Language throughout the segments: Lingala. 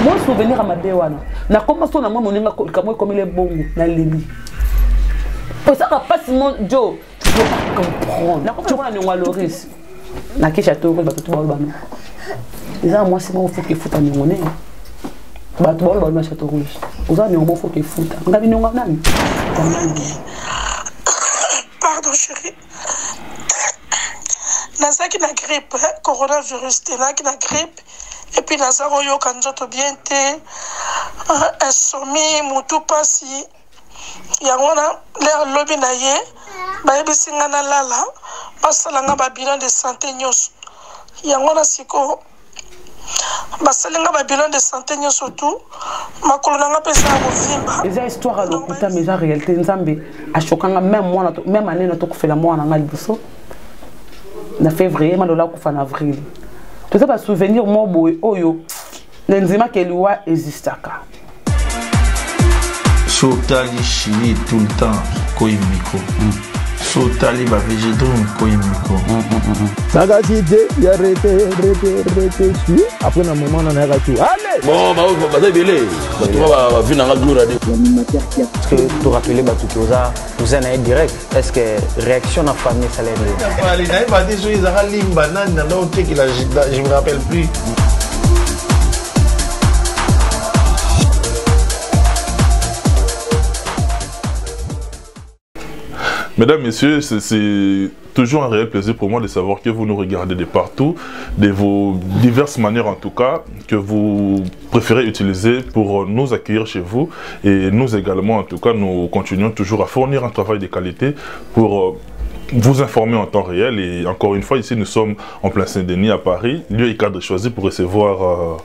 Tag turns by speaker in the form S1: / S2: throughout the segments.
S1: moi souvenir à ma béwana na comment son moi moninga comme les bongo na lebi pour ça pas Simon Joe je comprends na comment on a Loris na ki château ko bato ba bana déjà moi c'est moi faut que foot en ngone bato ba na château rouge oza ni mo faut que foot ngabi ni ngona nani
S2: pardon chérie naza ki na grippe coronavirus te na ki na grippe et puis naza oyo kanjoto bien te insomnie mutu pasi yango na l'air lobi na ye bayebisi nga na lala basalanga ba bilan de santé nyonso yango na siko basalinga ba bilan de santé nyonso tout makolo nanga pesa ya kovimba
S1: eza histoire à lokuta mais eza réalité nzambe achokanga même année na tokufela mwana nga liboso na février malola kufa na avril tout ça ba souvenir mo boye oyo lenzima keliwa existaka
S3: Sotali chili tout le temps koimiko. Sotali ba végétaux koimiko.
S4: Sagacité, il a arrêté, après un moment on a arrêté. Allez.
S5: Bon, bah belé. Tu vas venir dans la gloire de.
S6: Est-ce que tu rappelles bah tout ça, vous en êtes direct. Est-ce que réaction à famille ça l'aide?
S3: Il va dire ils ont une banane dans l'autre qui je me rappelle plus.
S7: Mesdames, Messieurs, c'est toujours un réel plaisir pour moi de savoir que vous nous regardez de partout, de vos diverses manières en tout cas, que vous préférez utiliser pour nous accueillir chez vous. Et nous également, en tout cas, nous continuons toujours à fournir un travail de qualité pour vous informer en temps réel. Et encore une fois, ici, nous sommes en plein Saint-Denis à Paris, lieu et cadre choisi pour recevoir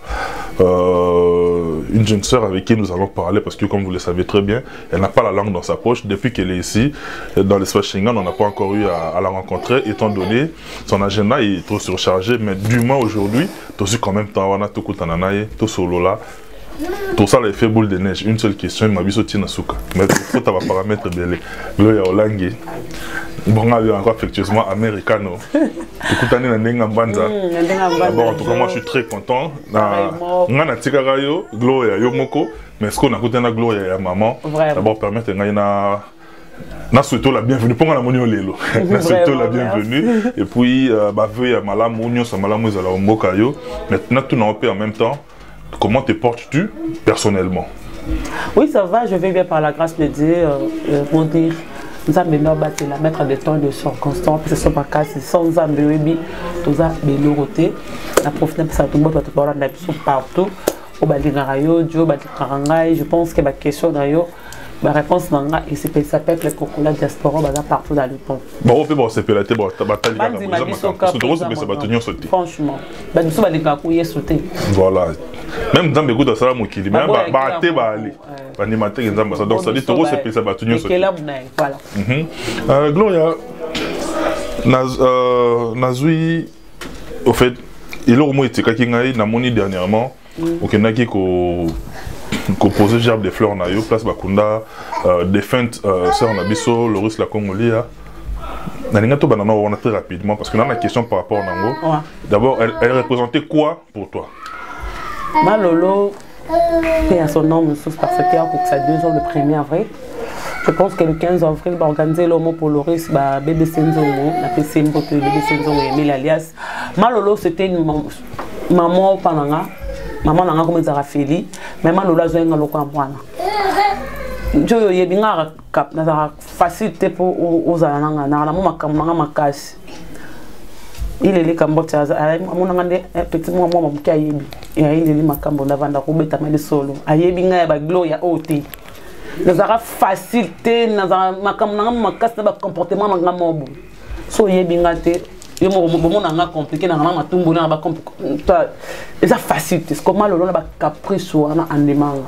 S7: une jeune sœur avec qui nous allons parler parce que comme vous le savez très bien, elle n'a pas la langue dans sa poche. Depuis qu'elle est ici, dans l'espace Schengen, on n'a pas encore eu à la rencontrer étant donné son agenda est trop surchargé. Mais du moins aujourd'hui, tout ce quand même temps, on a tout kutananaye, tout solo là. Tout ça, l'effet boule de neige. Une seule question, ma vie tina souka. Mais il faut avoir paramètres belé. Gloria Olangi. Bon, on a encore affectueusement américano. Écoute, on est d'abord, en tout cas, moi je suis très content. On a Tikarayo, Gloria Yomoko. Mais ce qu'on a écouté, Gloria et maman. D'abord, permettre na souhaito la bienvenue pour la monio lelo na souhaito la bienvenue et puis bah veuille malamu onyo sa malamu ezala mboka yo maintenant tout na en même temps. Comment te portes-tu personnellement?
S1: Oui, ça va, je vais bien par la grâce de Dieu. Pour dire, nous avons la mettre des temps de circonstances, parce que ce sont pas casse, sans ambibi, tous à Beloroté. La profite de ça, tout le monde doit partout. Au Baligarayo, Dieu, Balikarangay, je pense que ma question d'ailleurs. Ma réponse nanga et c'est ça peut être le cocola diaspora partout dans le pont.
S7: Bon c'est pélaté bon bataille
S1: franchement ba biso ba linga ko yesote.
S7: Voilà. Même dans beaucoup de ça mokili même ba te ba ali. Ba ni maté nzamba ça donc ça dit toro c'est pélaté ba tunyo sote. Voilà. Gloria nazui au fait il au moins etika kingai na moni dernièrement okenaki ko composé gerbe des fleurs na yo place Bakunda défunte sœur Nabiso Loris la Congolia. Nalinga to banana on a très rapidement parce que là la question par rapport à Nango. D'abord elle représentait quoi pour toi?
S1: Malolo et à son nom parce que ça 2 ans le 1er avril. Je pense que le 15 avril va organiser l'homo pour Loris ba bébé Senzongo, la PC bébé Senzongo et Emile alias. Malolo c'était une maman pananga. Maman n'a pas commencé à faire, mais maman l'a joué dans le coin. Je suis bien facilité pour aux Alana, la maman ma casse. Il est les Cambodgiens, mon petit moment qui a eu, et il est ma Cambodge avant de mettre solo. Aïe, bien, à Gloria ôté. Nous avons facilité, nous avons ma casse de comportement, ma maman. Soyez bien gâtés. Il y a un compliqué, c'est facile. C'est comme le long de caprice ou en demande.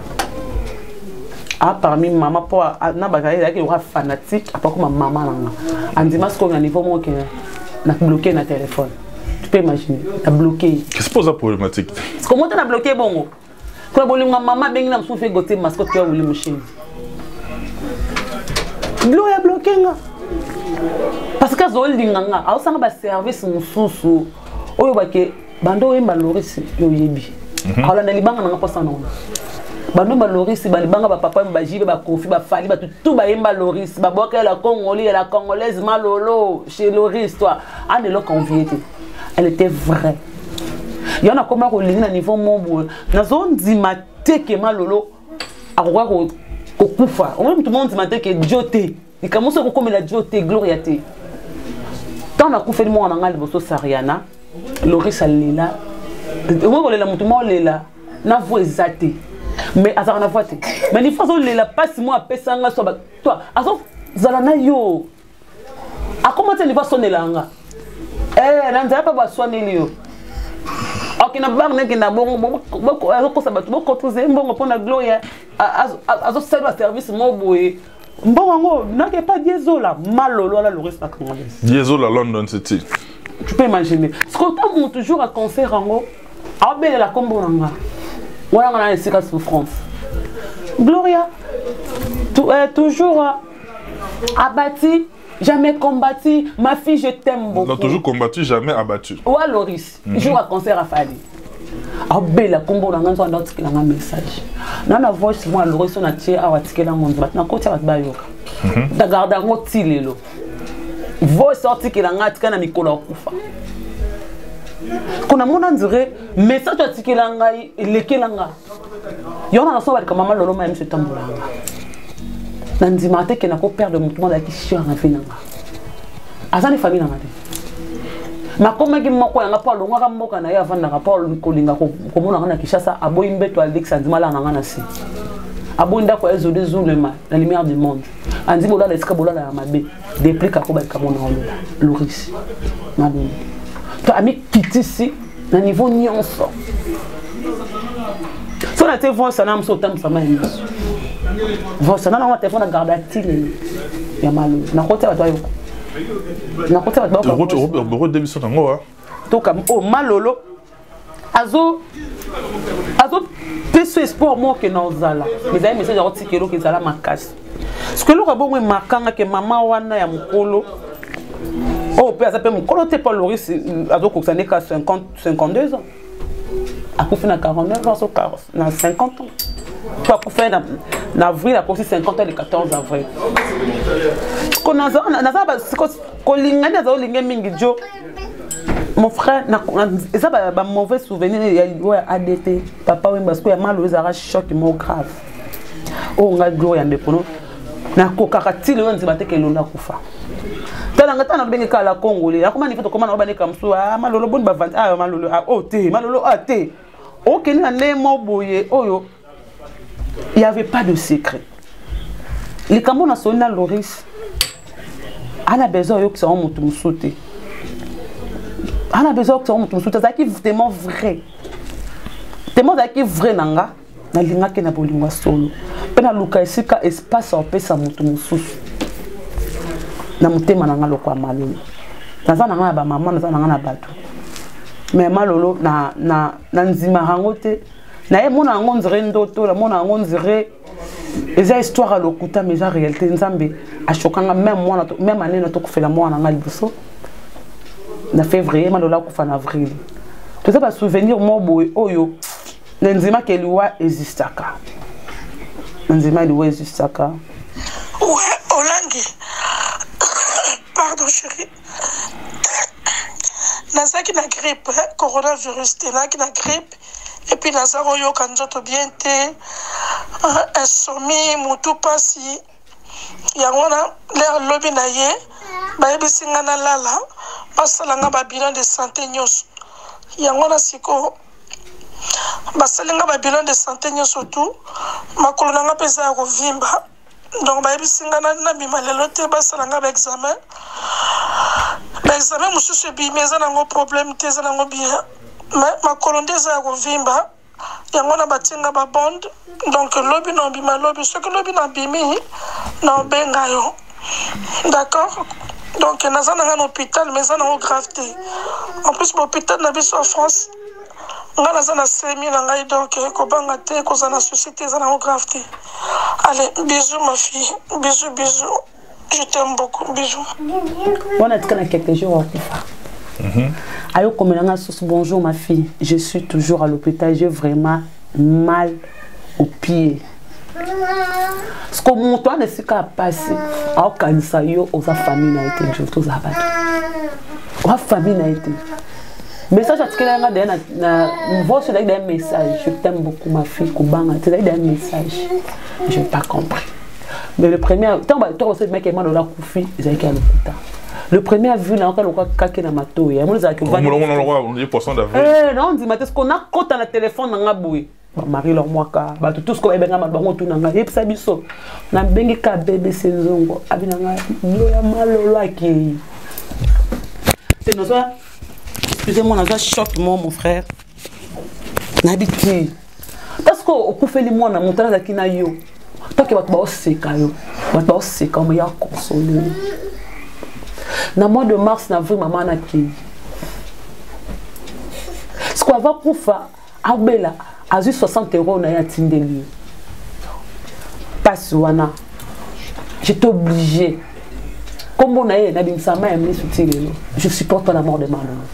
S1: Ah, parmi maman, pour il y aura fanatique, après comme maman. En dimanche, qu'on a niveau moi qui a bloqué notre téléphone. Tu peux imaginer, tu as bloqué.
S7: Qu'est-ce que c'est la problématique?
S1: Comment tu as bloqué bon? Quand maman bien n'a pas fait goûter mascotte qui a voulu machine. L'eau est bloqué là. Parce que Zol Dinganga, a aussi un service mususu. Oyo bake bando e Loris yo yebi. Alors na libanga na pas sana bano ba Loris ba libanga ba papa ba jibe ba kofi ba fali ba tout ba yemba Loris ba boka la congolais la congolaise malolo chez Loris toi en est là convié elle était vraie il y en a comme ko linga niveau mobo na zone dimate ke malolo akwa ko kufa on tout le monde dimate ke dioté il commence à comme la dioté gloriaté tant na kufa mo na ngali boso sariana Loris alila on ko lela mutu mo lela na voix exaté mais azar na voix mais il faut lela passe moi pesanga so toi azo zalana yo a comment tu vas sonner là nga nanda pa ba sonner yo ok na bang neke na bongo boko azo sa batu boko tuze mbongo pona gloria azo service mo boye mbongo na ke pas diesola malolo la Loris na congolaise
S7: diesola London City
S1: tu peux imaginer ce qu'on t'a toujours à concert en a belle la combo nanga voilà on a une souffrance Gloria toujours abattu jamais combattu ma fille je t'aime beaucoup
S7: on a toujours combattu jamais abattu
S1: ouais Loris jour à concert à Fali a belle la combo nanga on a tikela un message na voice moi Loris on a tia a tikela monde na côté ba bayoka da garda ngo tilelo voice sorti que la ngatika na mikolo akufa kuna mona ndire message atikela ngai lekelanga yona na so ba kama malolo ma mse tambulanga na ndima te ke na ko perdre mutu monde qui cher na finanga azani famille na ngate makoma ki moko yanga pa longa ka mboka na ya vanda ka pa kolinga ko mona na Kishasa aboyi mbeto Alex andimala na ngana si abonda ko ezo de zulema la lumière du monde andi bola la eska bola la mabe depuis ka ko ba ka mona Loris madou to ami kitisi na niveau nyonso so na te voix sana mso tam sama ni voix sana na téléphone na garde active ya malo na kote ba toyo na kote ba
S7: to ro démission na ngo
S1: to kam o malolo azo peso espoir mo que nozala mais ay message a tikelo que zala makasi ce que lo bongo makanga que mama wana ya mukolo oh pe ça peut mukolo te pas Loris azo ko sané ka 52 ans a ko fina 49 ans so na 50 ans toi ko faire na avril a ko 50 ans le 14 avril ko na ba ko lingana za linge mingi jo mon frère ça ba mauvais souvenir ya ADT papa oui parce que ya malo ezara choc mo grave oh nga gloria ndepono na ko kakatile on zibate ke londa kufa tala ngata na bengi kala congolais akoma ni foto koma na bane kamsu malolo boni ba vente malolo oh te malolo te OK ni na nemo boye oyo il y avait pas de secret les kambo na sonna Loris ana besoin yo que ça mutu musuti ana besoin que ça mutu musuti ça qui vraiment vrai tellement ça qui vrai nanga na linga ke na bolingwa solo pena luka esika espace en pesa mutu mususu na mutema nanga lokwa malolo naza nanga ba mama naza nanga na bato mais malolo na nzima hangote na ye mona ngo nzire ndoto la mona ngo nzire eza histoire à lokuta mais en réalité nzambe a chokanga même année na to kufela mwana nga liboso na février malolo kufa na avril tout ça ba souvenir mo boy oyo nzima ke liwa existaka nzima liwa existaka
S2: ouais Olangi pardon chérie nazaki na grippe coronavirus te na grippe et puis nazako yo kanjoto bien te insomnie mutu pasi yango na l'air lobi na ye bayebisi nga na lala basalanga ba bilan de santé nyonso yango na siko basalinga ba bilan de santé nyonso tout makolo nanga pesa ya kovimba donc bayebisi nga na bima lelo te basalanga ba examen mosusu ebimi eza nango problème te eza nango bien mais makolo nde eza ya kovimba yango na batinga babonde donc lobi na obima lobi soki lobi na bimi na obenga yo d'accord donc naza nanga na hôpital mais eza nango grave te en plus bahôpital na biso en France nga naza na semi na ngai donc kobanga te koza na société eza nango grave te allez bisous ma fille bisous je t'aime beaucoup bisous
S1: on a quelques jours à Ayo komelanga sous bonjour ma fille, je suis toujours à l'hôpital, j'ai vraiment mal au pied. Ce que mon toit ne s'est pas passé, au cancer yo aux famille n'a été juste aux abattus. Aux famille n'a été. Message à ce qu'il y a na voix sur des messages. Je t'aime beaucoup ma fille, Koubanga. Tu as des messages. Je n'ai pas compris. Mais le premier, tant que toi aussi mec est mal dans la koufi, ils avaient qu'à l'écouter. Le premier a vu là encore le quoi caquer dans ma tour. Il y a mon zaki.
S7: On dit poisson d'avril.
S1: Eh non, on dit mais est-ce qu'on a compte dans le téléphone dans la bouille. Marie leur moi ka, bah tout ce qu'on est bien mal bango tout nanga. Et puis ça biso. Na bengi ka bébé senzongo. Abinanga loya malolo aki. C'est nos soins. Excusez-moi, on a un choc, mon frère. N'habitude. Parce qu'on peut faire les mois dans mon temps de Kinayo. Tant que tu vas se cailler, tu vas se cailler, mais il y a consolé. Dans le mois de mars, on a vu maman qui. Ce qu'on va pour faire, Abela, à 60 €, on a atteint. Passe wana. J'étais obligé. Comme on a eu je supporte la mort de Manon.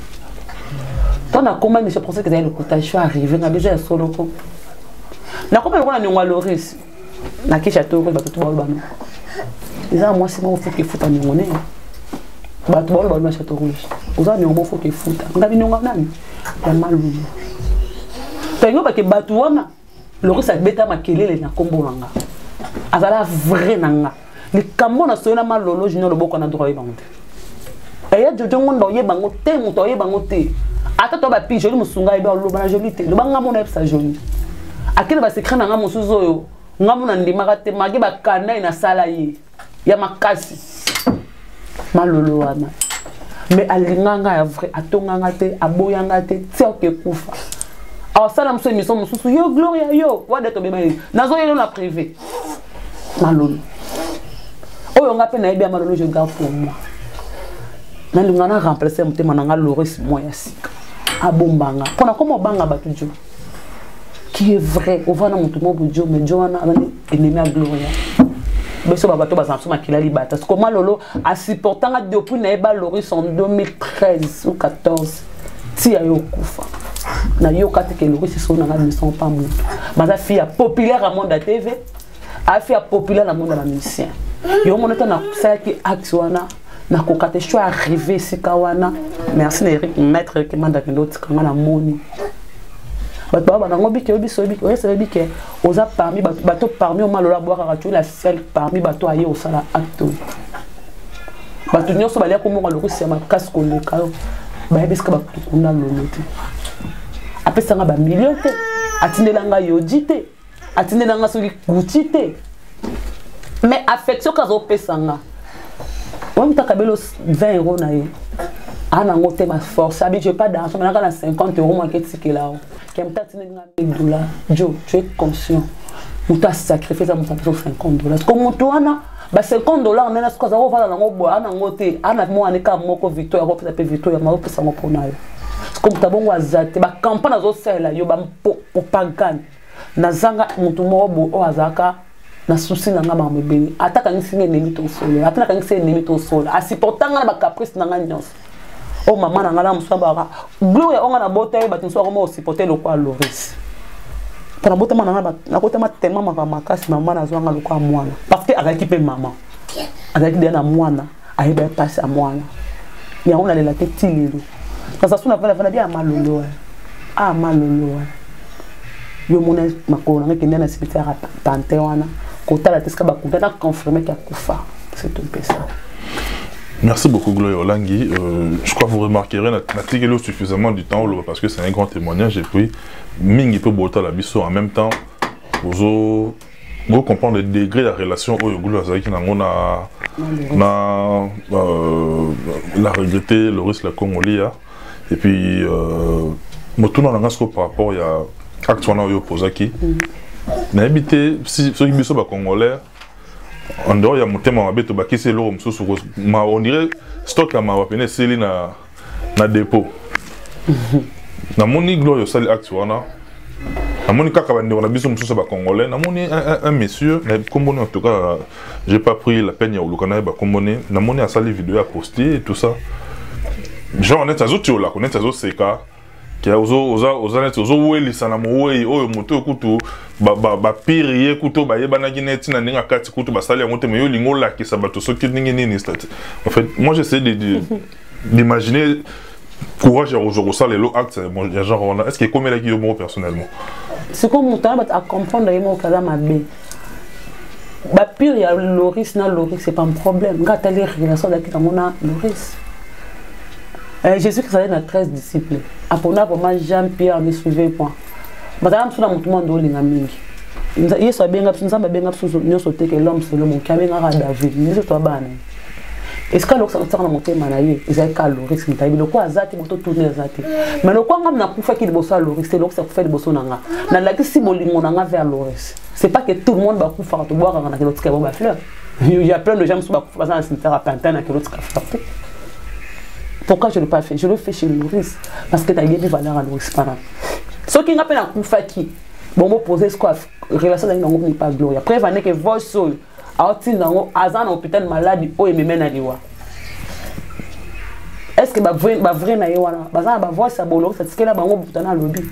S1: Quand on a combien je pensais que le courtage, je suis arrivé, on a déjà un solo. On a combien on a Loris, na qui château, on a tout le monde. Ils ont moi, c'est moi, il faut qu'il foute à nous. Bah, tout le monde château rouge. Vous avez un faut qu'il foute. On a dit non, il y a mal. Tu as dit que Batouana, Loris a bêta ma kélé, les na combo langa. Azala vrai nanga. Les Cameroun a sonné mal lolo, je ne le vois droit et bande. Et il y a des gens qui ont bangoté, mon toye bangoté. Attends, tu vas piger, je me suis dit, je le banga mon ep sa jolie. À quel va s'écrire dans mon sous-oyo, ngamu na ndimarate, magi ba kana ina sala yi. Ya makasi. Malolo wana. Mais alinganga ya vrai, atonganga te, aboyanga te, tio ke kufa. Alors ça, la émission, yo Gloria yo, wa de to beba yi. Nazo yelo la privé. Malolo. Oh, on a peine à bien malolo, je garde pour moi. On a remplacé mon thème en Loris Moyasika. À Bombanga. On a comment Banga Batudjo. Qui est vrai. On va dans mon tour Budjo, mais Joanna est ennemi à Gloria. Mais ce bateau va s'en qu'il a libéré. Parce que Malolo a supporté depuis Naïba Loris en 2013 ou 2014. Si a eu Koufa. Na yo kate que Loris sont dans la mission pas mon. Ma fille est populaire à monde de TV. A fille populaire dans le monde de la musicien. Yo mon état na ça qui actuana na kokate je suis arrivé ici kawana. Merci Eric maître qui m'a donné l'autre quand on a moni. Baba na ngobi ke obiso obi o yesa obi ke oza parmi bato parmi o malola boire à la seule parmi bato aye au sala acto. Bato nyonso balia ko monga lokusi ma casque le kao. Ba ebeska ba kuna lolote. Apesa nga ba million te. Atindelanga yodite. Atindelanga soli gutite. Mais affection kazo pesanga. On t'a kabelo 20 € na ye. Ana ngote ma force, je pas d'argent, mais on a 50 € moi qui est là. Qui me t'a tenu $10. Joe, tu es conscient. On t'a sacrifié ça, on t'a payé $50. Comme toi, bah $50, on a ce qu'on va faire dans le bois, on a ngote, on a moi, on est comme moi, Victoire, on a fait Victoire, on a fait ça, on a fait ça. Comme t'as bon wazate, bah campagne à zosel là, yo bah pour pas gagner. Nazanga, mon tomo bo azaka. Na souci nanga ma mbeni ataka nsinge nemi to solo ataka nsinge nemi to solo asipotanga ba caprice nanga nyonso o mama nanga na musaba gloria onga na bota e batinso ko mo sipoter le kwa Loris para bota mana na kota ma tellement ma makasi mama na zwanga le kwa mwana parce que azaki pe mama azaki de na mwana ayeba passe a mwana ya on a la tête lelo parce que na vana bien malolo ah malolo yo mona makona ngeke na cimetière Panthéon Kota la teska ba kuta confirmé qu'il y a Koufa. C'est tout ça.
S7: Merci beaucoup Gloria Olangi. Je crois que vous remarquerez na suffisamment du temps parce que c'est un grand témoignage et puis mingi peut botter la biso en même temps vous comprendre le degré de la relation au Gloria Zaki na la regretter Loris la Congolia et puis motuna nangasko par rapport il y a actuellement au Pozaki. Mais habité si ceux qui sont congolais en dehors il y a mon thème à beto baki c'est l'homme sous on dirait stock à ma wapene c'est na dépôt na moni gloire sali actuellement na moni kaka bande on a besoin sous ba congolais na moni un monsieur mais comme en tout cas j'ai pas pris la peine ya olukana ba comme na moni a sali vidéo à poster et tout ça genre on est à Zotiola, on est à Zoseka. Qui a sana mowe oyo moto kutu ba pire kutu ba yeba na gineti na ninga kati kutu ba sali ngote meyo lingo la ki sabato soki ningi nini stati. En fait, moi j'essaie d'imaginer courage à Rojo ça les actes bon genre est-ce que comme la qui yo personnellement.
S1: C'est comme mon temps à comprendre yemo kaza mabe. Ba pire ya Loris na Loris c'est pas un problème. Ngata les relations avec mona Loris. Jésus qui savait dans 13 disciples. Après, Jean-Pierre me suivait. Madame, je suis dans mon monde. Il y a bien l'homme c'est le monde qui a bien David. Il est ban. Est-ce que l'autre dans mon thème manaïe, ils ont calories, c'est taille le quoi zati moto tourner zati. Mais le quoi on a pour faire qu'il bosse Loris, c'est l'autre ça fait le bosse nanga. Na la qui symbolique nanga vers Loris. C'est pas que tout le monde va pour faire te boire dans l'autre qui va fleur. Il y a plein de gens qui sont pas dans un cimetière à Pantin que l'autre qui frappé. Pourquoi je ne l'ai pas fait? Je le fais chez Loris. Parce que tu as des valeurs à Loris. Ce qui n'a pas un coup faki. Bon, on pose ce quoi? Relation avec nous n'est pas gloire. Après, il va que votre soul, à un hôpital malade, où il me mène à l'Iwa. Est-ce que ma vraie naïwana? Bazan ba voix ça bolo ça tikela bango butana lobby.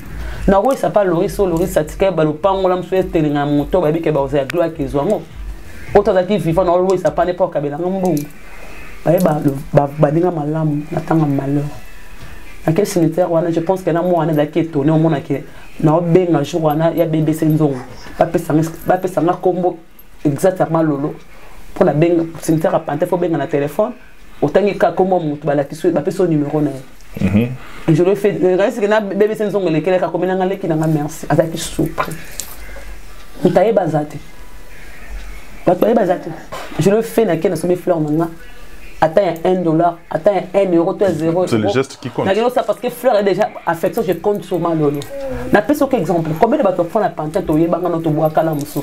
S1: Na wo ça pas Loris ça tikela ba lopango la msuye telinga moto ba bi ke ba oza gloire ke zwango. Autant qui vivant na wo ça pas n'importe kabela ngombo. Badinga malamu natanga malheur. À quel cimetière je pense que na moi on est étonné au monde que na benga jour wana ya bébé senzongo. Ba pesa nga combo exactement lolo. Pour la benga cimetière à Pantin faut benga na téléphone. Autant que combo mutu ba la kisu ba pesa numéro na. Et je le fais reste que na bébé senzongo lequel ka komena nga leki na merci. Azaki surpris. Mutaye bazate. Mutaye bazate. Je le fais na kena somme fleur nanga. Atteint $1, atteint €1, toi 0.
S7: C'est le geste qui compte.
S1: Ça parce que fleur est déjà affection, je compte sur ma lolo. Na peso exemple, combien de bateaux font la pantin to yeba ngana to bois kala musu.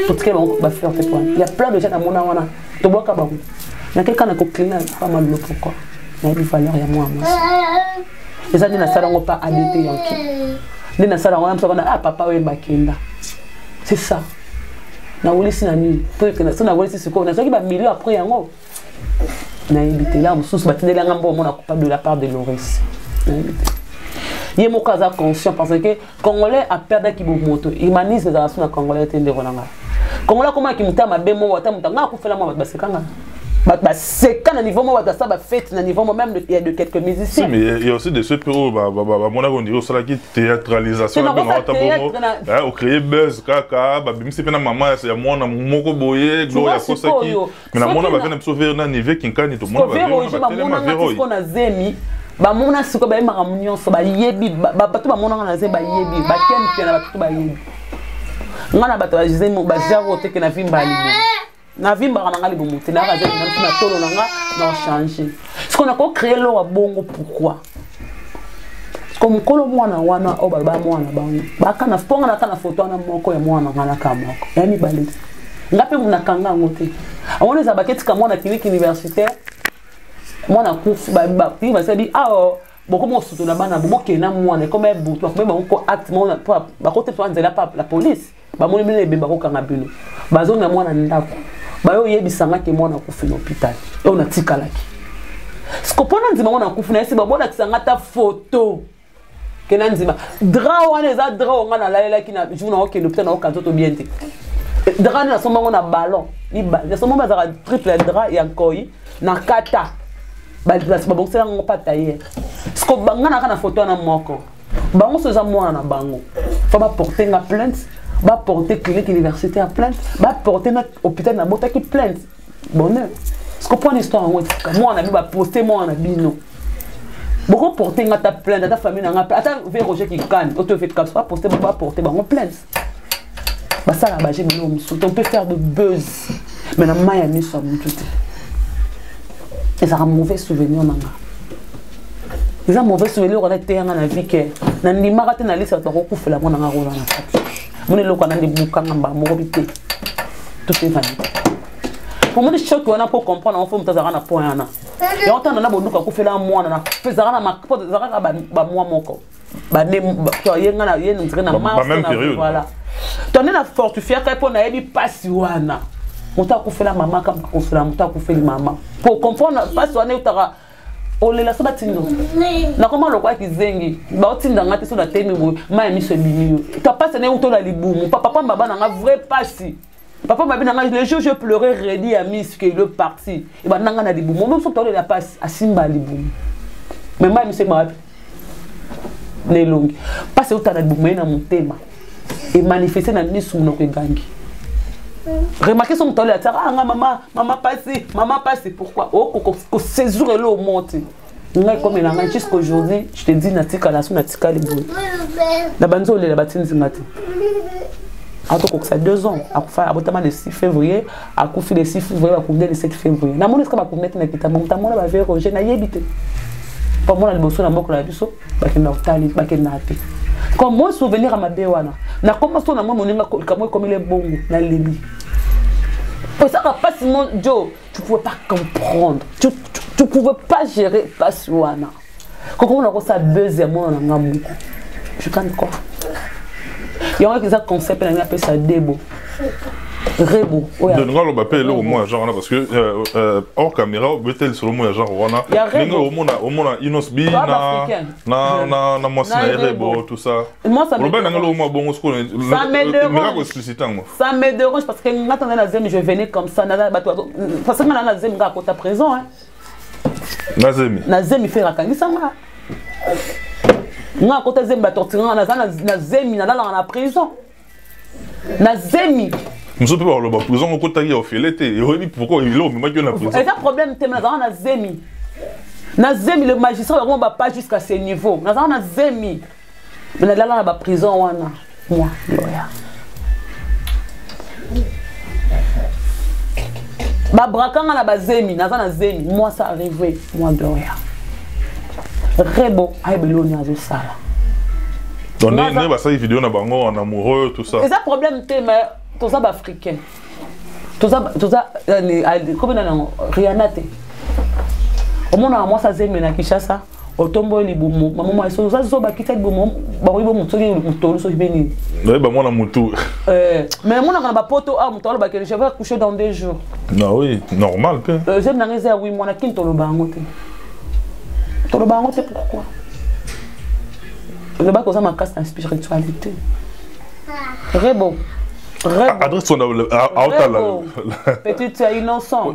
S1: Tout ce que ba fleur fait toi. Il y a plein de gens à mona wana to bois ka ba. Na quelqu'un na ko cleaner pas mal le pourquoi. Na bi valeur ya moi. Les années na sala ngo pas adété yanki. Ni na sala ngo na ah papa we bakenda. C'est ça. Na wuli sinani, peut que na sona wuli si ko na soki ba milieu après yango. Naïbité là, sous batindé là, on a coupable de la part de Loris. Il y a mon cas conscient parce que Congolais a perdu qui moto. Il manise les relations à Congolais de Ronanga. Congolais comment qui monte ma bémo ou tam tanga ku fela moi ba sekanga. Ba sekana niveau moi ba ça ba fête na niveau même il y a de quelques musiciens.
S7: Mais il y a aussi des ceux mon on dit ça là qui théâtralisation là on créer buzz kaka ba bimsi pena maman c'est moi na moko boye gloria kosa qui mais na mona ba vena sauver na niveau kinkani to mona ba
S1: zemi ba mona siko ba mara nyonso ba yebi ba batu ba mona na ze ba yebi ba ken pena ba batu ba yebi ngana batu ba zemi ba jaro te ke na vimba libo na vimba kana libo muti na ka ze na tolo na nga na changer ce qu'on a créé lo bongo pourquoi comme kolo mwana wana o baba mwana bango bakana ponga na kana photo na moko ya mwana ngana ka moko yani balezi ngape munakanga ngote awone za baketi ka mwana clinique universitaire mwana kufu ba ba sabi ah beaucoup mo sutu na bana boke na mwana comme butu comme ba ko acte mwana ba kote to anzela pa la police ba moni bile be ba ko kanga bino bazo na mwana ndako ba yo yebisanga ke mwana kufu na hôpital e on atikalaki skopona nzima mwana kufu na esi ba bona kisanga ta photo kena nzima dra wana eza dra onga na lalela kina jouna oke l'hôpital na okanzo to bien te dra na somba ngona ballon ni somba bazaka triple dra ya koi na kata ba boxela ngo pataye sko banga na kana photo na moko bango soza mwana na bango fa ba porter nga plainte ba porter clinique universitaire plainte ba porter na hôpital na bota ki plainte bonheur sko point histoire ngo mwana bi ba poster mwana bino beaucoup porter ta plainte ta famille na ata ve Roger qui gagne auto fait comme ça porter ba porter bango plainte ba ça la baje mino musu on peut faire de buzz mais na maya ni so mutu et ça a un mauvais souvenir nanga. Ils ont un mauvais souvenir on était dans la vie que na ndima kate na lisa to ko kufela mona nga rola na kati. Mone loko na ndibuka ngamba morobité. Tout est vanité. Pour moi, je choque on a pour comprendre on faut mtazara na point yana. Et on tanda na bonduka kufela mwana na pezara na mapo zara ba mwa moko. Ba ne to yenga na yenu nzire na ma voilà. Tonne na fortifier ka pour na yebi pasi wana. Mota kufela mama kama kufela mota kufeli mama. Pour comprendre pasi wana utara olela so batindo na comment le quoi qui zengi ba otinda ngati so na temi bo ma mi so bimio to passe ne uto la libumu papa baba na nga vrai passi papa m'a dit le jour je pleurais Rédi à Miss qu'il est parti et ben nanga na libumu même so to la passe à simba libumu mais ma mi se ma ne longi passe uta na libumu na motema et manifester na misu no ko gangi. Remarquez son temps là, ah maman passe, pourquoi? Oh, que séjour est là au monte. Comme il a jusqu'aujourd'hui, je te dis natika la sous natika les boules. La banzo les la batine zingati. En tout cas, ça 2 ans. À faire aboutama le 6 février, à couper le 6 février, à couper le 7 février. Na mon est-ce que ma couper na kita, mon tamon la va faire Roger na yebite. Pour moi la bosso na moko la biso, ba ke na otali, ba ke na ate. Comme moi souvenir à ma bewana. Na comment son na moi moninga comme il est bon na lebi. Pour ça pas Simon Joe, tu pouvais pas comprendre. Tu pouvais pas gérer Paswana. Quand on a ça deuxièmement on a ngamu. Je canne quoi. Il y a un qui ça concept on appelle ça debo. Rebo.
S7: De nous on appelle au moins genre parce que hors caméra peut-être sur le moins genre on a au moins Inos B na moi c'est Rebo tout ça.
S1: Moi ça
S7: me
S1: ça me dérange parce que maintenant dans la zone je venais comme ça parce que dans la zone à côté présent hein. Nazemi fait rakangisa nga. Nga côté zemi ba torturer na zemi na la prison. Nazemi
S7: nous sommes pas la prison au côté au fileté et on dit pourquoi il est au moment que la prison.
S1: C'est un problème thème na zemi. Na zemi le magistrat on va pas jusqu'à ce niveau. Na zemi. Mais là na ba prison wana. Moi lawyer. Ba brakanga na ba zemi na zemi moi ça arrivé moi lawyer. Rebo ay beloni azo sala.
S7: Donc ne ba ça vidéo na bango en amoureux tout ça.
S1: C'est un problème thème tout ça africain. Tout ça comme dans Rihanna. Au monde moi ça zemi na Kinshasa. Otombo libumu maman moi so ça ba kita libumu ba ko libumu to mutolo so beni.
S7: Ouais ba moi na mutu.
S1: Mais moi na ba poto a mutolo ba que je vais coucher dans 2 jours.
S7: Non oui, normal que.
S1: J'aime na réserve oui moi na kintolo bango te. Tolo bango te pourquoi? Le ba ko ça ma casse en spiritualité. Rebo.
S7: Adresse son à Otala.
S1: Petite innocent.